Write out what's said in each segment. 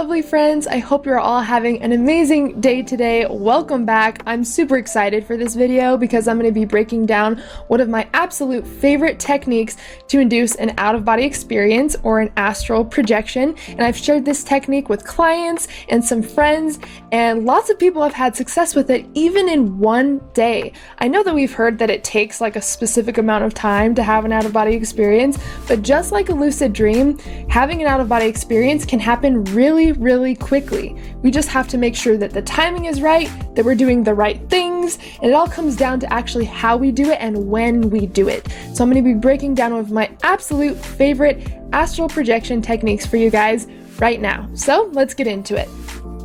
lovely friends. I hope you're all having an amazing day today. Welcome back. I'm super excited for this video because I'm going to be breaking down one of my absolute favorite techniques to induce an out-of-body experience or an astral projection. And I've shared this technique with clients and some friends, and lots of people have had success with it even in one day. I know that we've heard that it takes like a specific amount of time to have an out-of-body experience, but just like a lucid dream, having an out-of-body experience can happen really quickly. We just have to make sure that the timing is right, that we're doing the right things, and it all comes down to actually how we do it and when we do it. So I'm going to be breaking down one of my absolute favorite astral projection techniques for you guys right now. So let's get into it.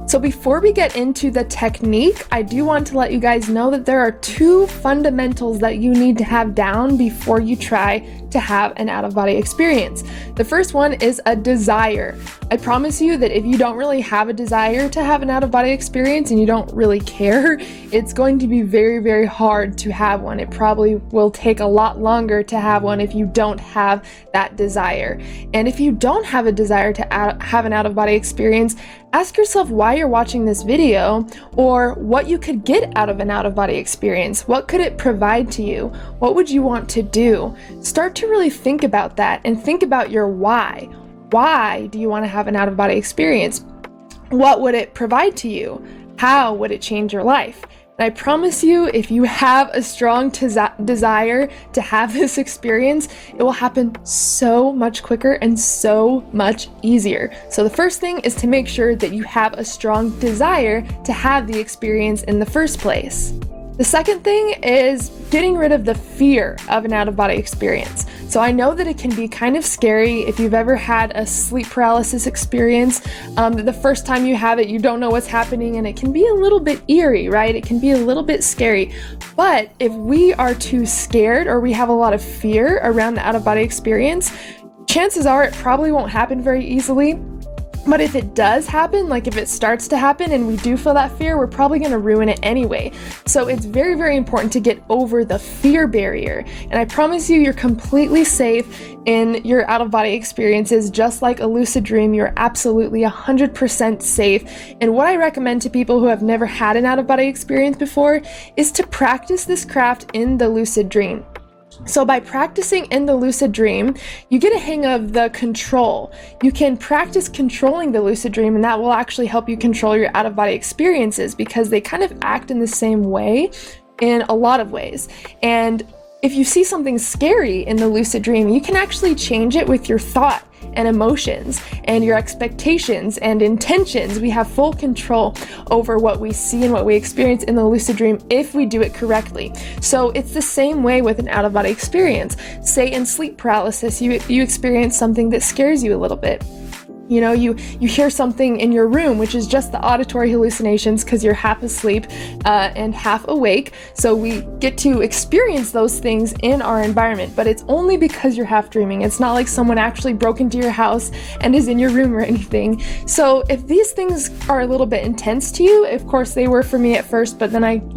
So before we get into the technique, I do want to let you guys know that there are two fundamentals that you need to have down before you try to have an out-of-body experience. The first one is a desire. I promise you that if you don't really have a desire to have an out-of-body experience and you don't really care, it's going to be very hard to have one. It probably will take a lot longer to have one if you don't have that desire. And if you don't have a desire to have an out-of-body experience, ask yourself why you're watching this video, or what you could get out of an out-of-body experience. What could it provide to you? What would you want to do? Start to really think about that and think about your why. Why do you want to have an out-of-body experience? What would it provide to you? How would it change your life? And I promise you, if you have a strong desire to have this experience, it will happen so much quicker and so much easier. So the first thing is to make sure that you have a strong desire to have the experience in the first place. The second thing is getting rid of the fear of an out-of-body experience. So I know that it can be kind of scary if you've ever had a sleep paralysis experience. The first time you have it, you don't know what's happening, and it can be a little bit eerie, right? It can be a little bit scary. But if we are too scared or we have a lot of fear around the out-of-body experience, chances are it probably won't happen very easily. But if it does happen, like if it starts to happen and we do feel that fear, we're probably going to ruin it anyway. So it's very important to get over the fear barrier. And I promise you, you're completely safe in your out-of-body experiences. Just like a lucid dream, you're absolutely 100% safe. And what I recommend to people who have never had an out-of-body experience before is to practice this craft in the lucid dream. So by practicing in the lucid dream, you get a hang of the control. You can practice controlling the lucid dream, and that will actually help you control your out-of-body experiences because they kind of act in the same way in a lot of ways. And if you see something scary in the lucid dream, you can actually change it with your thought and emotions and your expectations and intentions. We have full control over what we see and what we experience in the lucid dream if we do it correctly. So it's the same way with an out-of-body experience. Say in sleep paralysis, you experience something that scares you a little bit. You know, you hear something in your room, which is just the auditory hallucinations because you're half asleep and half awake. So we get to experience those things in our environment, but it's only because you're half dreaming. It's not like someone actually broke into your house and is in your room or anything. So if these things are a little bit intense to you, of course they were for me at first, but then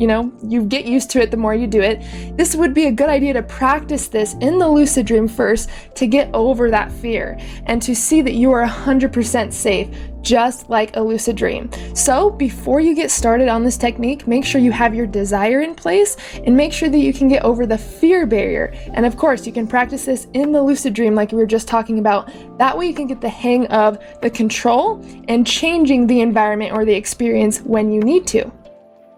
you get used to it the more you do it. This would be a good idea to practice this in the lucid dream first to get over that fear and to see that you are 100% safe, just like a lucid dream. So before you get started on this technique, make sure you have your desire in place and make sure that you can get over the fear barrier. And of course, you can practice this in the lucid dream like we were just talking about. That way you can get the hang of the control and changing the environment or the experience when you need to.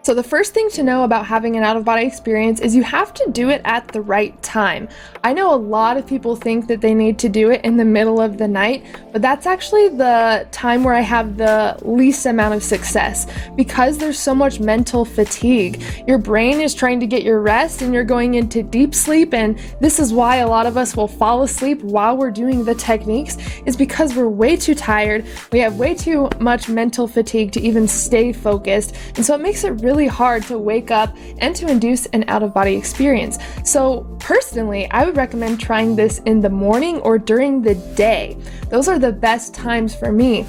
So the first thing to know about having an out-of-body experience is you have to do it at the right time. I know a lot of people think that they need to do it in the middle of the night, but that's actually the time where I have the least amount of success because there's so much mental fatigue. Your brain is trying to get your rest and you're going into deep sleep, and this is why a lot of us will fall asleep while we're doing the techniques, is because we're way too tired. We have way too much mental fatigue to even stay focused, and so it makes it really hard to wake up and to induce an out-of-body experience. So personally, I would recommend trying this in the morning or during the day. Those are the best times for me,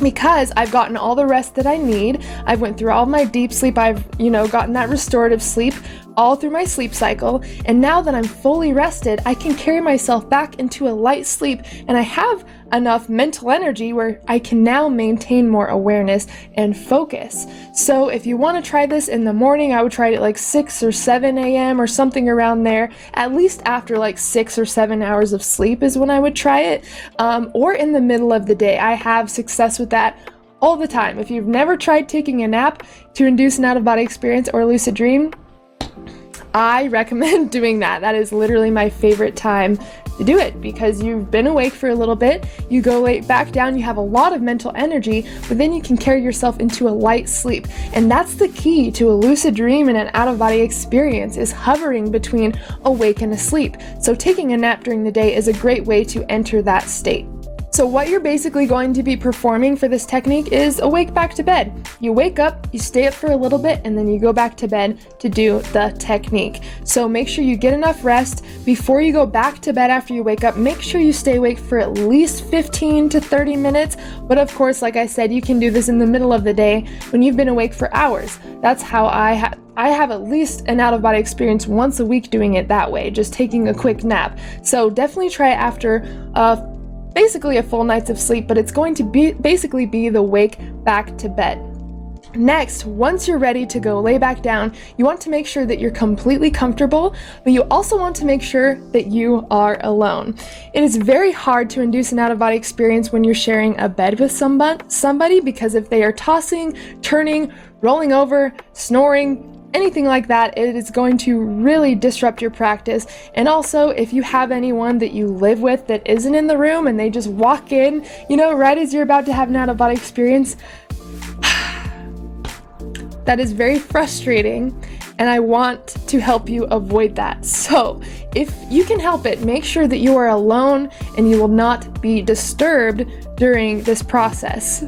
because I've gotten all the rest that I need. I've went through all my deep sleep. I've, gotten that restorative sleep all through my sleep cycle, and now that I'm fully rested, I can carry myself back into a light sleep, and I have enough mental energy where I can now maintain more awareness and focus. So if you want to try this in the morning, I would try it at like 6 or 7 a.m. or something around there. At least after like 6 or 7 hours of sleep is when I would try it, or in the middle of the day. I have success with that all the time. If you've never tried taking a nap to induce an out-of-body experience or a lucid dream, I recommend doing that. That is literally my favorite time to do it, because you've been awake for a little bit, you go lay back down, you have a lot of mental energy, but then you can carry yourself into a light sleep. And that's the key to a lucid dream and an out-of-body experience, is hovering between awake and asleep. So taking a nap during the day is a great way to enter that state. So what you're basically going to be performing for this technique is awake back to bed. You wake up, you stay up for a little bit, and then you go back to bed to do the technique. So make sure you get enough rest before you go back to bed after you wake up. Make sure you stay awake for at least 15 to 30 minutes. But of course, like I said, you can do this in the middle of the day when you've been awake for hours. That's how I have at least an out-of-body experience once a week doing it that way, just taking a quick nap. So definitely try it after basically a full night's of sleep, but it's going to basically be the wake back to bed. Next, once you're ready to go lay back down, you want to make sure that you're completely comfortable, but you also want to make sure that you are alone. It is very hard to induce an out-of-body experience when you're sharing a bed with somebody, because if they are tossing, turning, rolling over, snoring, anything like that, it is going to really disrupt your practice. And also, if you have anyone that you live with that isn't in the room and they just walk in, right as you're about to have an out-of-body experience, that is very frustrating, and I want to help you avoid that. So if you can help it, make sure that you are alone and you will not be disturbed during this process.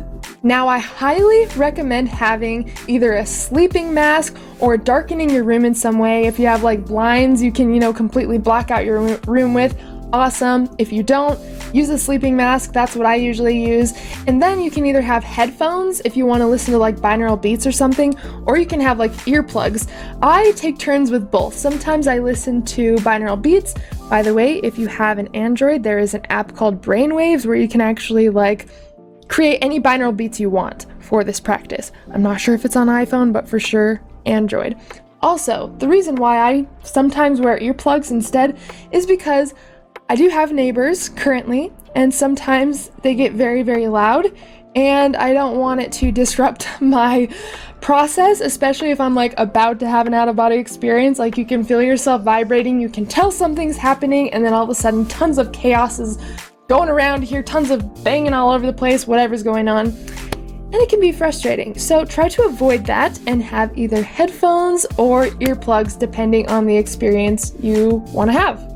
Now, I highly recommend having either a sleeping mask or darkening your room in some way. If you have like blinds you can, completely black out your room with, awesome. If you don't, use a sleeping mask. That's what I usually use. And then you can either have headphones if you want to listen to like binaural beats or something, or you can have like earplugs. I take turns with both. Sometimes I listen to binaural beats. By the way, if you have an Android, there is an app called Brainwaves where you can actually like create any binaural beats you want for this practice. I'm not sure if it's on iPhone, but for sure Android. Also, the reason why I sometimes wear earplugs instead is because I do have neighbors currently, and sometimes they get very, very loud, and I don't want it to disrupt my process, especially if I'm like about to have an out-of-body experience. Like, you can feel yourself vibrating, you can tell something's happening, and then all of a sudden tons of chaos is going around here, tons of banging all over the place, whatever's going on, and it can be frustrating. So try to avoid that and have either headphones or earplugs depending on the experience you want to have.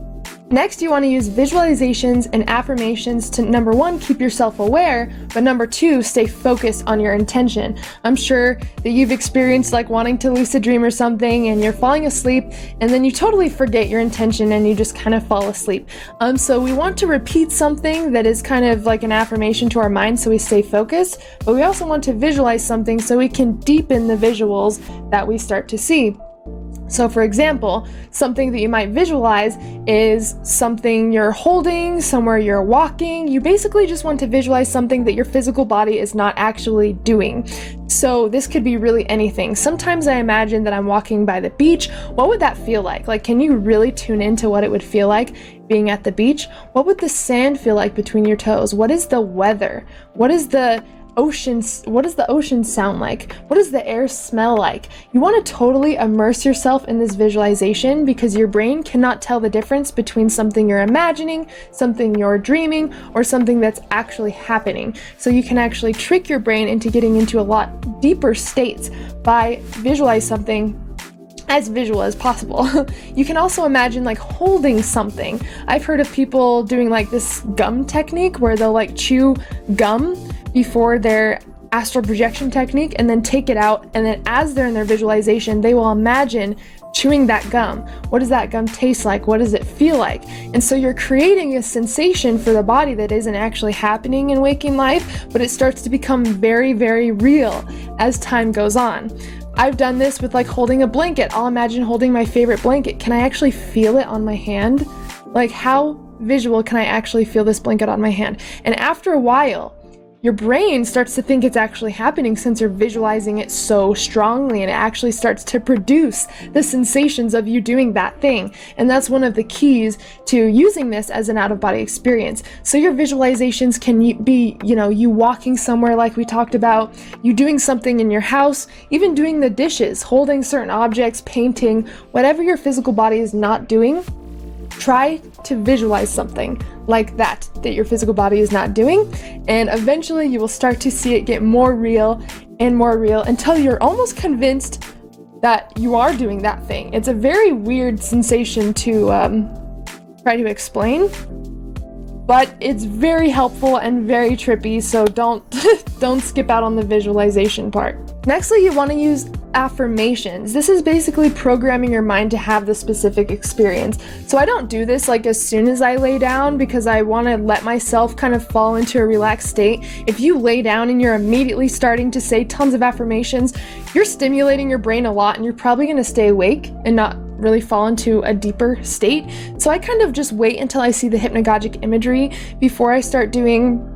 Next, you want to use visualizations and affirmations to, number one, keep yourself aware, but number two, stay focused on your intention. I'm sure that you've experienced like wanting to lucid dream or something, and you're falling asleep, and then you totally forget your intention and you just kind of fall asleep. So we want to repeat something that is kind of like an affirmation to our mind so we stay focused, but we also want to visualize something so we can deepen the visuals that we start to see. So for example, something that you might visualize is something you're holding, somewhere you're walking. You basically just want to visualize something that your physical body is not actually doing. So this could be really anything. Sometimes I imagine that I'm walking by the beach. What would that feel like? Like, can you really tune into what it would feel like being at the beach? What would the sand feel like between your toes? What is the weather? What does the ocean sound like? What does the air smell like? You want to totally immerse yourself in this visualization, because your brain cannot tell the difference between something you're imagining, something you're dreaming, or something that's actually happening. So you can actually trick your brain into getting into a lot deeper states by visualize something as visual as possible. You can also imagine like holding something. I've heard of people doing like this gum technique where they'll like chew gum before their astral projection technique and then take it out, and then as they're in their visualization, they will imagine chewing that gum. What does that gum taste like? What does it feel like? And so you're creating a sensation for the body that isn't actually happening in waking life, but it starts to become very, very real as time goes on. I've done this with like holding a blanket. I'll imagine holding my favorite blanket. Can I actually feel it on my hand? Like, how visual can I actually feel this blanket on my hand? And after a while, your brain starts to think it's actually happening since you're visualizing it so strongly, and it actually starts to produce the sensations of you doing that thing. And that's one of the keys to using this as an out-of-body experience. So your visualizations can be, you know, you walking somewhere like we talked about, you doing something in your house, even doing the dishes, holding certain objects, painting, whatever your physical body is not doing. Try to visualize something like that your physical body is not doing, and eventually you will start to see it get more real and more real until you're almost convinced that you are doing that thing. It's a very weird sensation to try to explain, but it's very helpful and very trippy, so don't skip out on the visualization part. Nextly, you want to use affirmations. This is basically programming your mind to have the specific experience. So I don't do this like as soon as I lay down, because I want to let myself kind of fall into a relaxed state. If you lay down and you're immediately starting to say tons of affirmations, you're stimulating your brain a lot and you're probably going to stay awake and not really fall into a deeper state. So I kind of just wait until I see the hypnagogic imagery before I start doing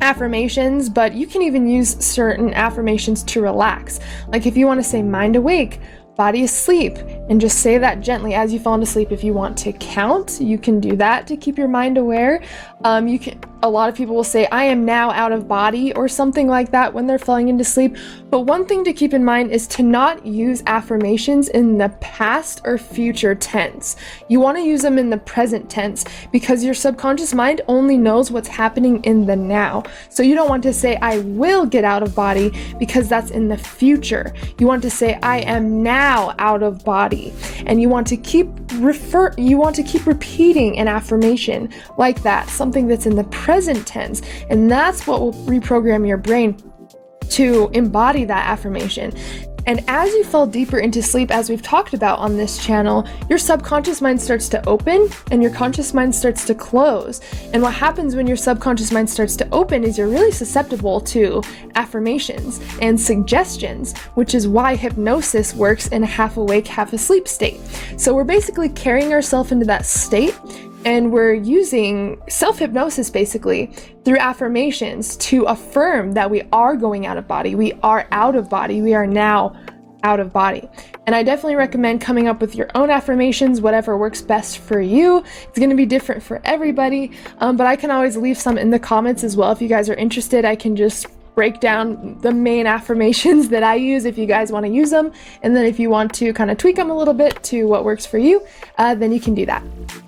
affirmations. But you can even use certain affirmations to relax. Like if you want to say mind awake, body asleep, and just say that gently as you fall into sleep. If you want to count, you can do that to keep your mind aware. A lot of people will say, I am now out of body, or something like that when they're falling into sleep. But one thing to keep in mind is to not use affirmations in the past or future tense. You want to use them in the present tense, because your subconscious mind only knows what's happening in the now. So you don't want to say, I will get out of body, because that's in the future. You want to say, I am now out of body. And you want to keep repeating an affirmation like that, something that's in the present tense, and that's what will reprogram your brain to embody that affirmation. And as you fall deeper into sleep, as we've talked about on this channel, your subconscious mind starts to open and your conscious mind starts to close. And what happens when your subconscious mind starts to open is you're really susceptible to affirmations and suggestions, which is why hypnosis works in a half awake, half asleep state. So we're basically carrying ourselves into that state, and we're using self-hypnosis basically through affirmations to affirm that we are going out of body, we are out of body, we are now out of body. And I definitely recommend coming up with your own affirmations, whatever works best for you. It's going to be different for everybody, but I can always leave some in the comments as well. If you guys are interested, I can just break down the main affirmations that I use if you guys want to use them. And then if you want to kind of tweak them a little bit to what works for you, then you can do that.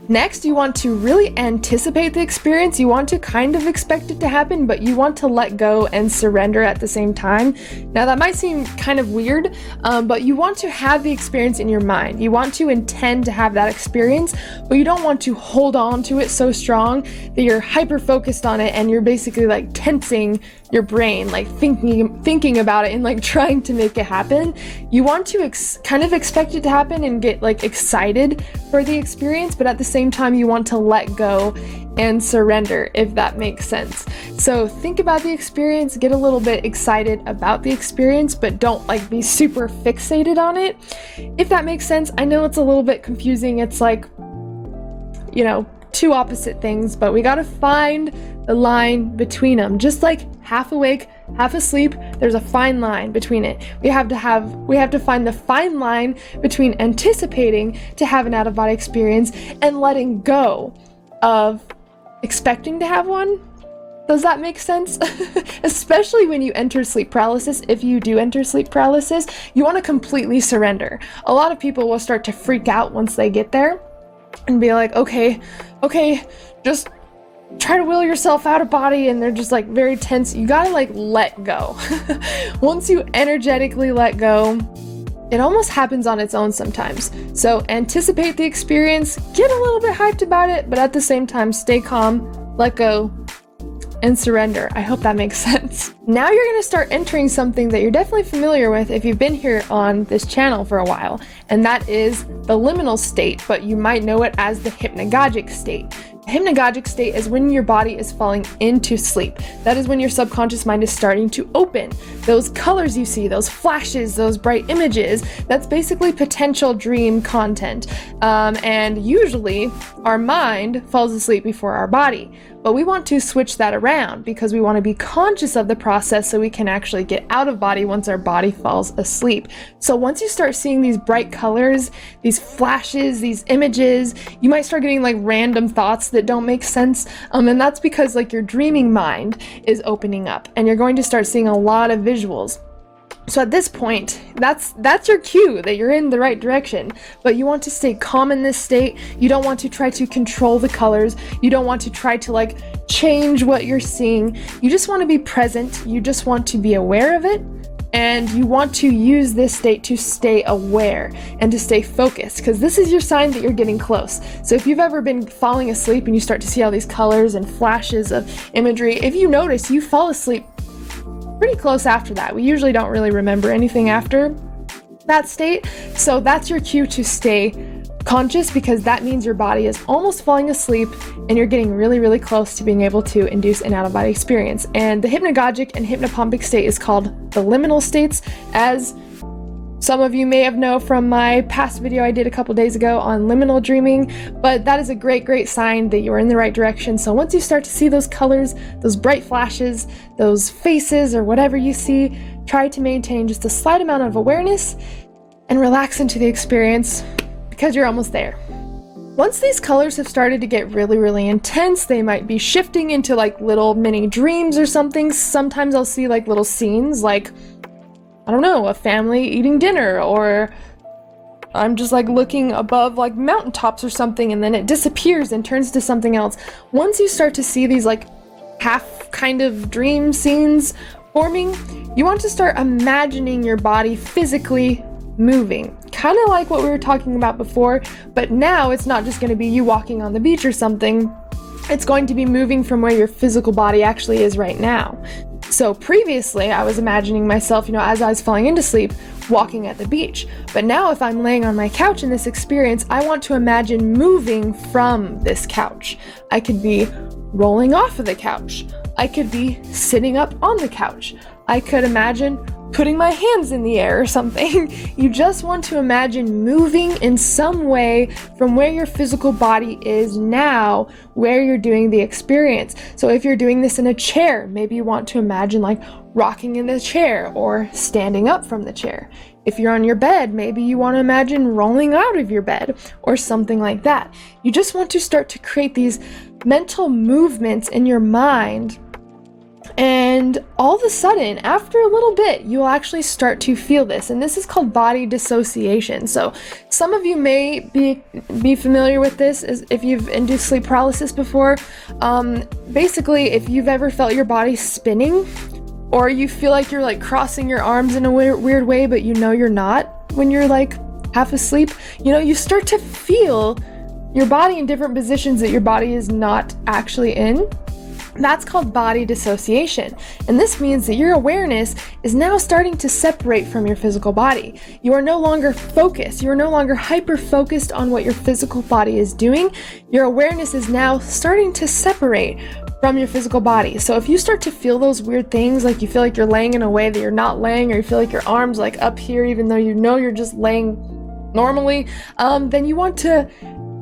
Next, you want to really anticipate the experience. You want to kind of expect it to happen, but you want to let go and surrender at the same time. Now that might seem kind of weird, but you want to have the experience in your mind. You want to intend to have that experience, but you don't want to hold on to it so strong that you're hyper focused on it and you're basically like tensing your brain, like thinking about it and like trying to make it happen. You want to kind of expect it to happen and get like excited for the experience, but at the same time you want to let go and surrender, if that makes sense. So think about the experience, get a little bit excited about the experience, but don't like be super fixated on it, if that makes sense. I know it's a little bit confusing. It's like, you know, two opposite things, but we gotta find the line between them. Just like half awake, half asleep, there's a fine line between it. We have to find the fine line between anticipating to have an out-of-body experience and letting go of expecting to have one. Does that make sense? Especially when you enter sleep paralysis. If you do enter sleep paralysis, you want to completely surrender. A lot of people will start to freak out once they get there and be like, okay, just try to will yourself out of body, and they're just like very tense. You gotta like let go. Once you energetically let go, it almost happens on its own sometimes. So anticipate the experience, get a little bit hyped about it, but at the same time stay calm, let go, and surrender. I hope that makes sense. Now you're going to start entering something that you're definitely familiar with if you've been here on this channel for a while, and that is the liminal state, but you might know it as the hypnagogic state. Hypnagogic state is when your body is falling into sleep. That is when your subconscious mind is starting to open. Those colors you see, those flashes, those bright images, that's basically potential dream content. And usually our mind falls asleep before our body. But we want to switch that around because we want to be conscious of the process so we can actually get out of body once our body falls asleep. So once you start seeing these bright colors, these flashes, these images, you might start getting like random thoughts that don't make sense. And that's because like your dreaming mind is opening up and you're going to start seeing a lot of visuals. So at this point, that's your cue that you're in the right direction, but you want to stay calm in this state. You don't want to try to control the colors. You don't want to try to like change what you're seeing. You just want to be present. You just want to be aware of it. And you want to use this state to stay aware and to stay focused, because this is your sign that you're getting close. So if you've ever been falling asleep and you start to see all these colors and flashes of imagery, if you notice, you fall asleep pretty close after that. We usually don't really remember anything after that state. So that's your cue to stay conscious, because that means your body is almost falling asleep and you're getting really, really close to being able to induce an out-of-body experience. And the hypnagogic and hypnopompic state is called the liminal states, as some of you may have known from my past video I did a couple days ago on liminal dreaming, but that is a great, great sign that you're in the right direction. So once you start to see those colors, those bright flashes, those faces, or whatever you see, try to maintain just a slight amount of awareness and relax into the experience, because you're almost there. Once these colors have started to get really, really intense, they might be shifting into like little mini dreams or something. Sometimes I'll see like little scenes, like, I don't know, a family eating dinner, or I'm just like looking above like mountaintops or something, and then it disappears and turns to something else. Once you start to see these like half kind of dream scenes forming, you want to start imagining your body physically moving, kind of like what we were talking about before, but now it's not just going to be you walking on the beach or something. It's going to be moving from where your physical body actually is right now. So previously I was imagining myself, as I was falling into sleep, walking at the beach. But now if I'm laying on my couch in this experience, I want to imagine moving from this couch. I could be rolling off of the couch. I could be sitting up on the couch. I could imagine putting my hands in the air or something. You just want to imagine moving in some way from where your physical body is now, where you're doing the experience. So if you're doing this in a chair, maybe you want to imagine like rocking in the chair or standing up from the chair. If you're on your bed, maybe you want to imagine rolling out of your bed or something like that. You just want to start to create these mental movements in your mind. And all of a sudden, after a little bit, you'll actually start to feel this. And this is called body dissociation. So some of you may be familiar with this as if you've induced sleep paralysis before. Basically, if you've ever felt your body spinning, or you feel like you're like crossing your arms in a weird way, but you're not when you're like half asleep, you start to feel your body in different positions that your body is not actually in. That's called body dissociation. And this means that your awareness is now starting to separate from your physical body. You are no longer focused. You are no longer hyper-focused on what your physical body is doing. Your awareness is now starting to separate from your physical body. So if you start to feel those weird things, like you feel like you're laying in a way that you're not laying, or you feel like your arm's like up here even though you're just laying normally, then you want to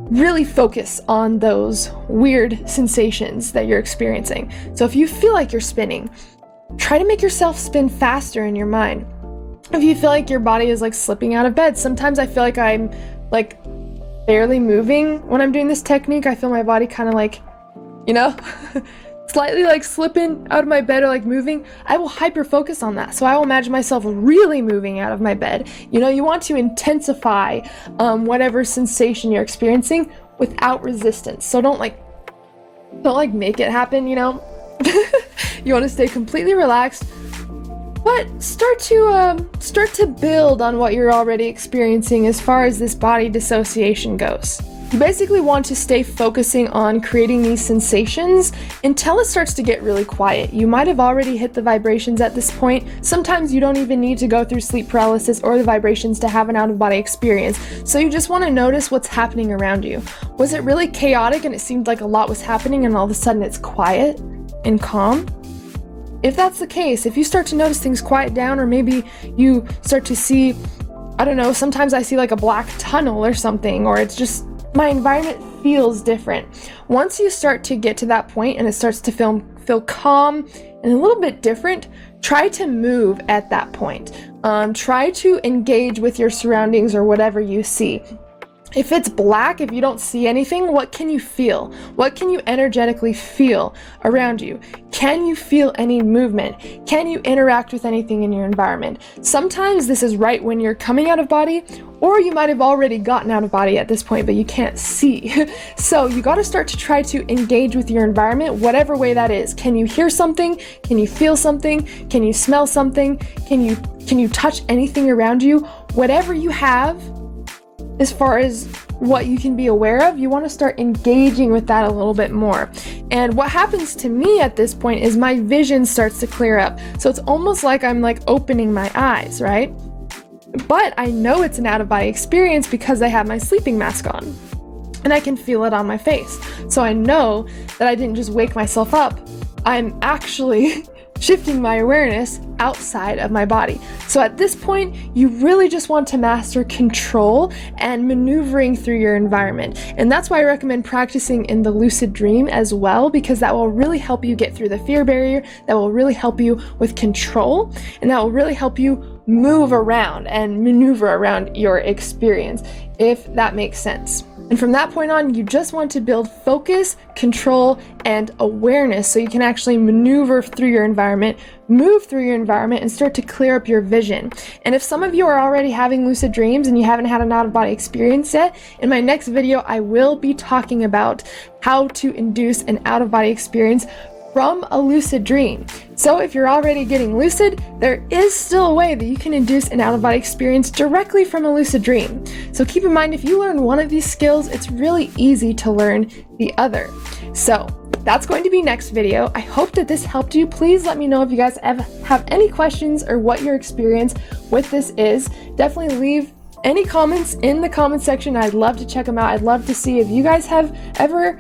really focus on those weird sensations that you're experiencing. So if you feel like you're spinning, try to make yourself spin faster in your mind. If you feel like your body is like slipping out of bed, sometimes I feel like I'm like barely moving when I'm doing this technique. I feel my body kind of like, slightly like slipping out of my bed or like moving. I will hyper focus on that. So I will imagine myself really moving out of my bed. You want to intensify whatever sensation you're experiencing without resistance. So don't make it happen, You want to stay completely relaxed, but start to build on what you're already experiencing as far as this body dissociation goes. You basically want to stay focusing on creating these sensations until it starts to get really quiet. You might have already hit the vibrations at this point. Sometimes you don't even need to go through sleep paralysis or the vibrations to have an out-of-body experience. So you just want to notice what's happening around you. Was it really chaotic and it seemed like a lot was happening and all of a sudden it's quiet and calm? If that's the case, if you start to notice things quiet down, or maybe you start to see, I don't know, sometimes I see like a black tunnel or something, or it's just my environment feels different. Once you start to get to that point and it starts to feel calm and a little bit different, try to move at that point. Try to engage with your surroundings or whatever you see. If it's black, if you don't see anything, what can you feel? What can you energetically feel around you? Can you feel any movement? Can you interact with anything in your environment? Sometimes this is right when you're coming out of body, or you might have already gotten out of body at this point, but you can't see. So you got to start to try to engage with your environment, whatever way that is. Can you hear something? Can you feel something? Can you smell something? Can you touch anything around you? Whatever you have, as far as what you can be aware of, you want to start engaging with that a little bit more. And what happens to me at this point is my vision starts to clear up. So it's almost like I'm like opening my eyes, right? But I know it's an out-of-body experience because I have my sleeping mask on and I can feel it on my face. So I know that I didn't just wake myself up. I'm actually shifting my awareness outside of my body. So at this point, you really just want to master control and maneuvering through your environment. And that's why I recommend practicing in the lucid dream as well, because that will really help you get through the fear barrier, that will really help you with control, and that will really help you move around and maneuver around your experience, if that makes sense. And from that point on, you just want to build focus, control, and awareness so you can actually maneuver through your environment, move through your environment, and start to clear up your vision. And if some of you are already having lucid dreams and you haven't had an out-of-body experience yet, in my next video, I will be talking about how to induce an out-of-body experience from a lucid dream. So if you're already getting lucid, there is still a way that you can induce an out-of-body experience directly from a lucid dream. So keep in mind, if you learn one of these skills, it's really easy to learn the other. So that's going to be next video. I hope that this helped you. Please let me know if you guys have any questions or what your experience with this is. Definitely leave any comments in the comment section. I'd love to check them out. I'd love to see if you guys have ever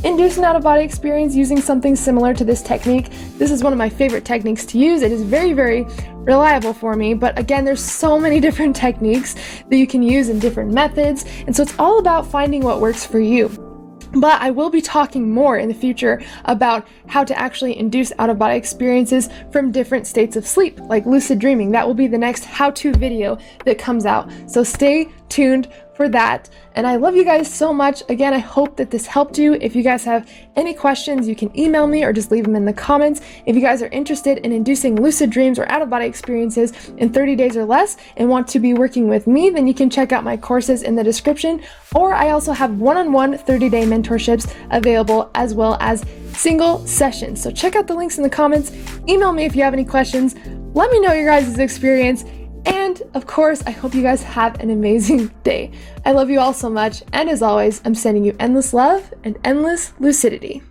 induce an out-of-body experience using something similar to this technique. This is one of my favorite techniques to use. It is very, very reliable for me, but again, there's so many different techniques that you can use in different methods, and so it's all about finding what works for you. But I will be talking more in the future about how to actually induce out-of-body experiences from different states of sleep, like lucid dreaming. That will be the next how-to video that comes out. So stay tuned for that. And I love you guys so much. Again, I hope that this helped you. If you guys have any questions, you can email me or just leave them in the comments. If you guys are interested in inducing lucid dreams or out-of-body experiences in 30 days or less and want to be working with me, then you can check out my courses in the description. Or I also have one-on-one 30-day mentorships available, as well as single sessions. So check out the links in the comments. Email me if you have any questions. Let me know your guys' experience. And of course, I hope you guys have an amazing day. I love you all so much. And as always, I'm sending you endless love and endless lucidity.